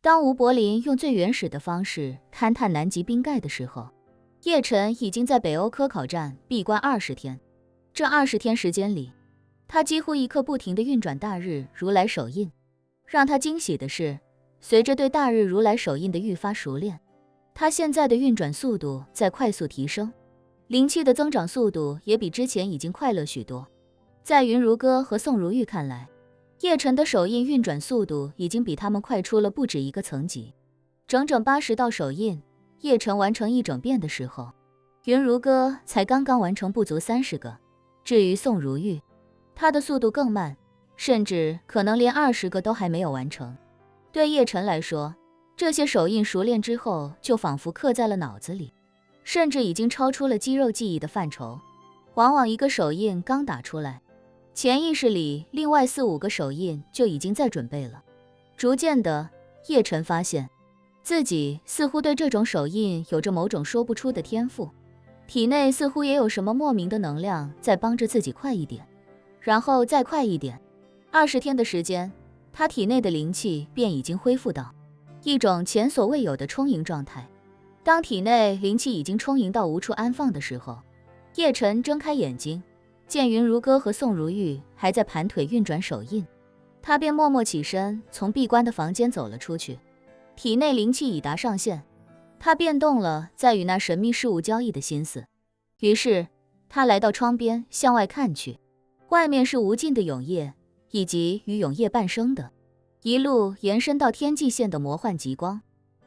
当吴柏林用最原始的方式勘探南极冰盖的时候，叶晨已经在北欧科考站闭关20天。这20天时间里，他几乎一刻不停地运转大日如来手印。让他惊喜的是，随着对大日如来手印的愈发熟练，他现在的运转速度在快速提升，灵气的增长速度也比之前已经快乐许多。在云如歌和宋如玉看来，叶晨的手印运转速度已经比他们快出了不止一个层级。整整80道手印，叶晨完成一整遍的时候，云如歌才刚刚完成不足30个。至于宋如玉，她的速度更慢，甚至可能连20个都还没有完成。对叶晨来说，这些手印熟练之后就仿佛刻在了脑子里，甚至已经超出了肌肉记忆的范畴。往往一个手印刚打出来，潜意识里另外4、5个手印就已经在准备了。逐渐的，叶晨发现自己似乎对这种手印有着某种说不出的天赋，体内似乎也有什么莫名的能量在帮着自己快一点，然后再快一点。20天的时间，他体内的灵气便已经恢复到一种前所未有的充盈状态。当体内灵气已经充盈到无处安放的时候，叶晨睁开眼睛，见云如歌和宋如玉还在盘腿运转手印，他便默默起身，从闭关的房间走了出去。体内灵气已达上限，他变动了在与那神秘事物交易的心思。于是他来到窗边向外看去，外面是无尽的永夜，以及与永夜伴生的一路延伸到天际线的魔幻极光。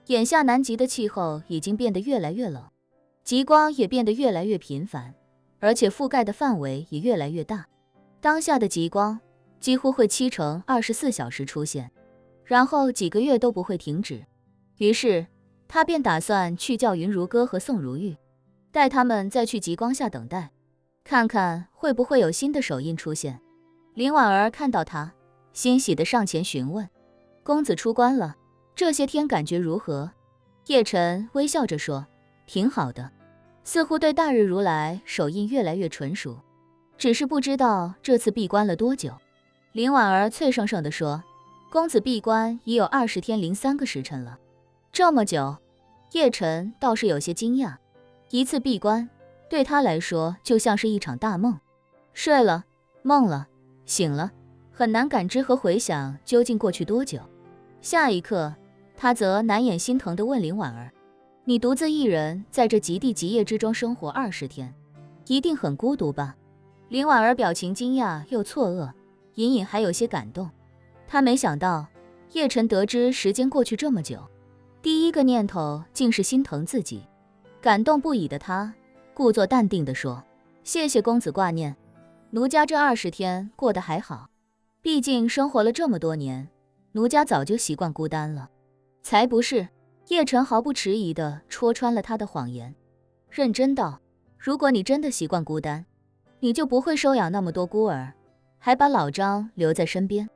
眼下南极的气候已经变得越来越冷，极光也变得越来越频繁，而且覆盖的范围也越来越大。当下的极光几乎会7乘24小时出现，然后几个月都不会停止。于是他便打算去叫云如歌和宋如玉，带他们再去极光下等待，看看会不会有新的手印出现。林婉儿看到他，欣喜地上前询问：公子出关了，这些天感觉如何？叶晨微笑着说：挺好的，似乎对大日如来手印越来越纯熟，只是不知道这次闭关了多久。林婉儿脆生生地说：公子闭关已有20天零3个时辰了。这么久？叶晨倒是有些惊讶，一次闭关对他来说就像是一场大梦，睡了，梦了，醒了，很难感知和回想究竟过去多久。下一刻，他则难掩心疼地问林婉儿：你独自一人在这极地极夜之中生活20天，一定很孤独吧？林婉儿表情惊讶又错愕，隐隐还有些感动。她没想到叶晨得知时间过去这么久，第一个念头竟是心疼自己。感动不已的她故作淡定地说：谢谢公子挂念，奴家这20天过得还好，毕竟生活了这么多年，奴家早就习惯孤单了。才不是，叶晨毫不迟疑地戳穿了他的谎言，认真道：如果你真的习惯孤单，你就不会收养那么多孤儿，还把老张留在身边。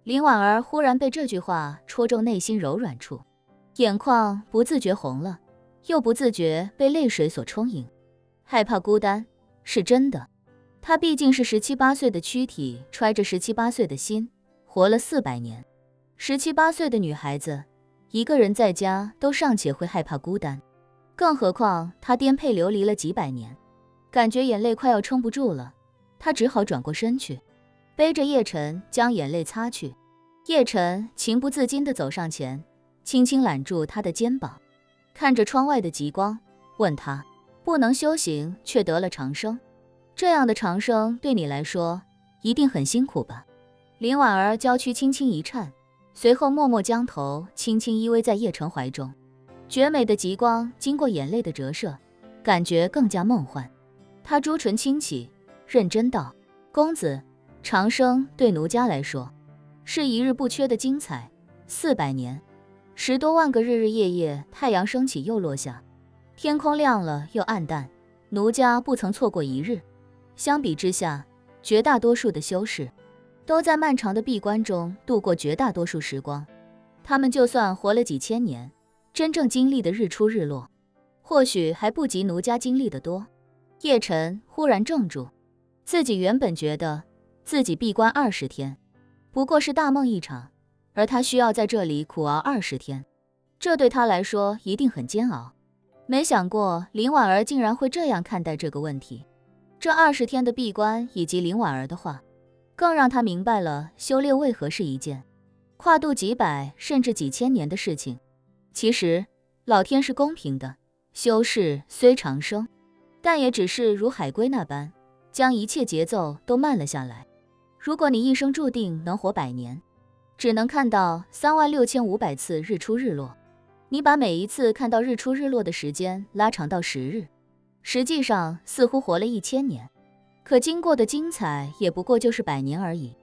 林婉儿忽然被这句话戳中内心柔软处，眼眶不自觉红了，又不自觉被泪水所充盈。害怕孤单是真的，她毕竟是17、18岁的躯体，揣着17、18岁的心，活了400年。17、18岁的女孩子，一个人在家都尚且会害怕孤单，更何况她颠沛流离了几百年。感觉眼泪快要撑不住了，她只好转过身去，背着叶晨将眼泪擦去。叶晨情不自禁地走上前，轻轻揽住他的肩膀，看着窗外的极光，问他：不能修行却得了长生，这样的长生对你来说一定很辛苦吧？林婉儿娇躯轻轻一颤，随后默默将头轻轻依偎在叶晨怀中。绝美的极光经过眼泪的折射，感觉更加梦幻。她朱唇轻启，认真道：公子，长生对奴家来说是一日不缺的精彩，400年，10多万个日日夜夜，太阳升起又落下，天空亮了又暗淡，奴家不曾错过一日。相比之下，绝大多数的修士都在漫长的闭关中度过绝大多数时光，他们就算活了几千年，真正经历的日出日落，或许还不及奴家经历的多。叶晨忽然怔住，自己原本觉得自己闭关20天不过是大梦一场，而他需要在这里苦熬20天，这对他来说一定很煎熬。没想过林婉儿竟然会这样看待这个问题。这20天的闭关以及林婉儿的话，更让他明白了修炼为何是一件跨度几百甚至几千年的事情。其实老天是公平的，修士虽长生，但也只是如海龟那般，将一切节奏都慢了下来。如果你一生注定能活100年，只能看到36500次日出日落，你把每一次看到日出日落的时间拉长到10日，实际上似乎活了1000年，可经过的精彩也不过就是100年而已。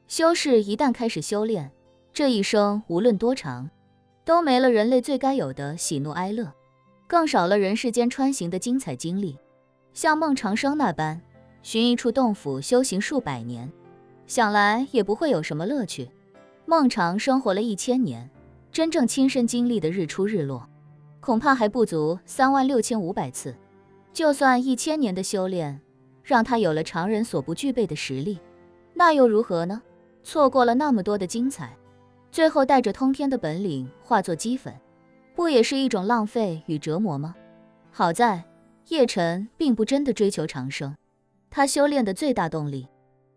修士一旦开始修炼，这一生无论多长，都没了人类最该有的喜怒哀乐，更少了人世间穿行的精彩经历。像孟长生那般寻一处洞府修行数百年，想来也不会有什么乐趣。孟长生活了1000年，真正亲身经历的日出日落，恐怕还不足36500次。就算1000年的修炼，让他有了常人所不具备的实力，那又如何呢？错过了那么多的精彩，最后带着通天的本领化作齑粉，不也是一种浪费与折磨吗？好在叶晨并不真的追求长生，他修炼的最大动力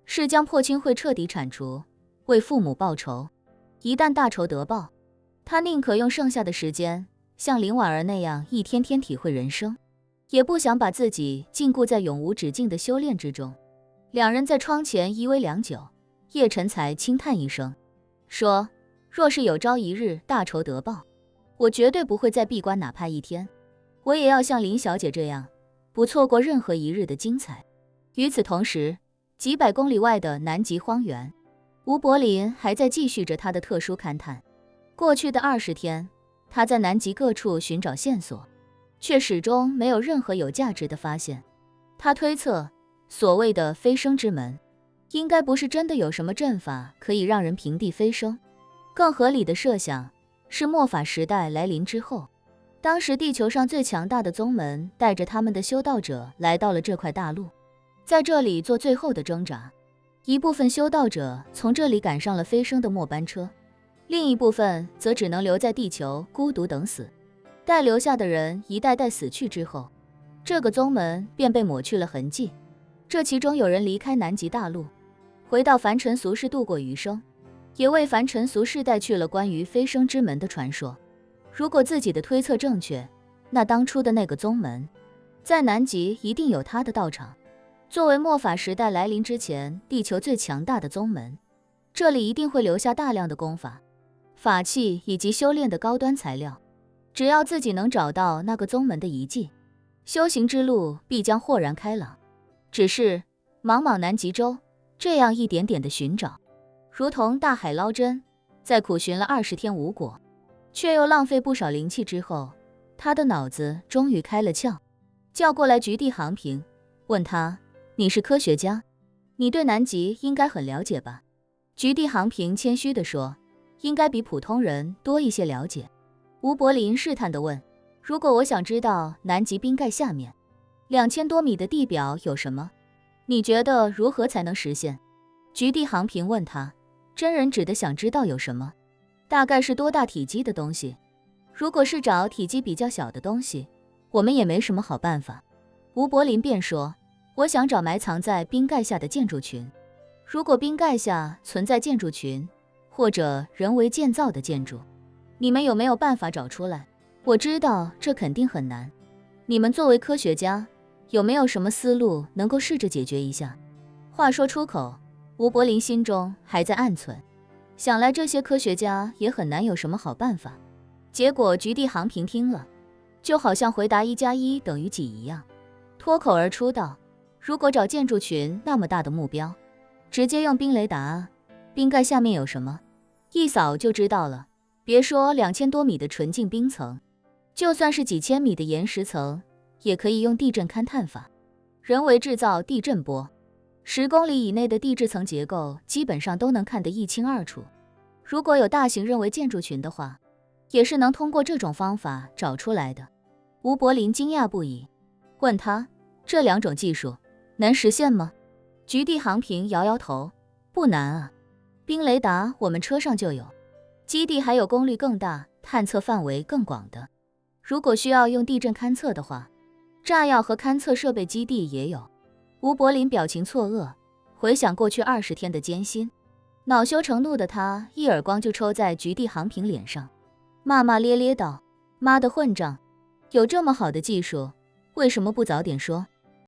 是将破清会彻底铲除，为父母报仇。一旦大仇得报，他宁可用剩下的时间像林婉儿那样一天天体会人生，也不想把自己禁锢在永无止境的修炼之中。两人在窗前依偎良久，叶晨才轻叹一声，说：若是有朝一日大仇得报，我绝对不会再闭关哪怕1天，我也要像林小姐这样，不错过任何一日的精彩。与此同时，几百公里外的南极荒原，吴柏林还在继续着他的特殊勘探。过去的20天，他在南极各处寻找线索，却始终没有任何有价值的发现。他推测，所谓的飞升之门，应该不是真的有什么阵法可以让人平地飞升。更合理的设想是末法时代来临之后，当时地球上最强大的宗门带着他们的修道者来到了这块大陆，在这里做最后的挣扎。一部分修道者从这里赶上了飞升的末班车，另一部分则只能留在地球孤独等死。待留下的人一代代死去之后，这个宗门便被抹去了痕迹。这其中有人离开南极大陆，回到凡尘俗世度过余生，也为凡尘俗世带去了关于飞升之门的传说。如果自己的推测正确，那当初的那个宗门在南极一定有他的道场。作为末法时代来临之前地球最强大的宗门，这里一定会留下大量的功法、法器以及修炼的高端材料。只要自己能找到那个宗门的遗迹，修行之路必将豁然开朗。只是茫茫南极洲，这样一点点的寻找，如同大海捞针，在苦寻了20天无果，却又浪费不少灵气之后，他的脑子终于开了窍，叫过来菊地航平，问他：你是科学家，你对南极应该很了解吧？菊地航平谦虚地说：应该比普通人多一些了解。吴柏林试探地问：如果我想知道南极冰盖下面2000多米的地表有什么，你觉得如何才能实现？菊地航平问他：真人指的想知道有什么，大概是多大体积的东西。如果是找体积比较小的东西，我们也没什么好办法。吴柏林便说：我想找埋藏在冰盖下的建筑群。如果冰盖下存在建筑群，或者人为建造的建筑，你们有没有办法找出来？我知道这肯定很难，你们作为科学家，有没有什么思路能够试着解决一下？话说出口，吴柏林心中还在暗忖，想来这些科学家也很难有什么好办法。结果菊地航平听了，就好像回答1+1等于几一样，脱口而出道：如果找建筑群那么大的目标，直接用冰雷达啊，冰盖下面有什么，一扫就知道了。别说2000多米的纯净冰层，就算是几千米的岩石层，也可以用地震勘探法，人为制造地震波，10公里以内的地质层结构基本上都能看得一清二楚。如果有大型人为建筑群的话，也是能通过这种方法找出来的。吴柏林惊讶不已，问他：这2种技术能实现吗？菊地航平摇摇头：不难啊，冰雷达我们车上就有，基地还有功率更大、探测范围更广的。如果需要用地震勘测的话，炸药和勘测设备基地也有。吴柏林表情错愕，回想过去20天的艰辛，恼羞成怒的他一耳光就抽在菊地航平脸上，骂骂咧咧道：“妈的混账！有这么好的技术，为什么不早点说？”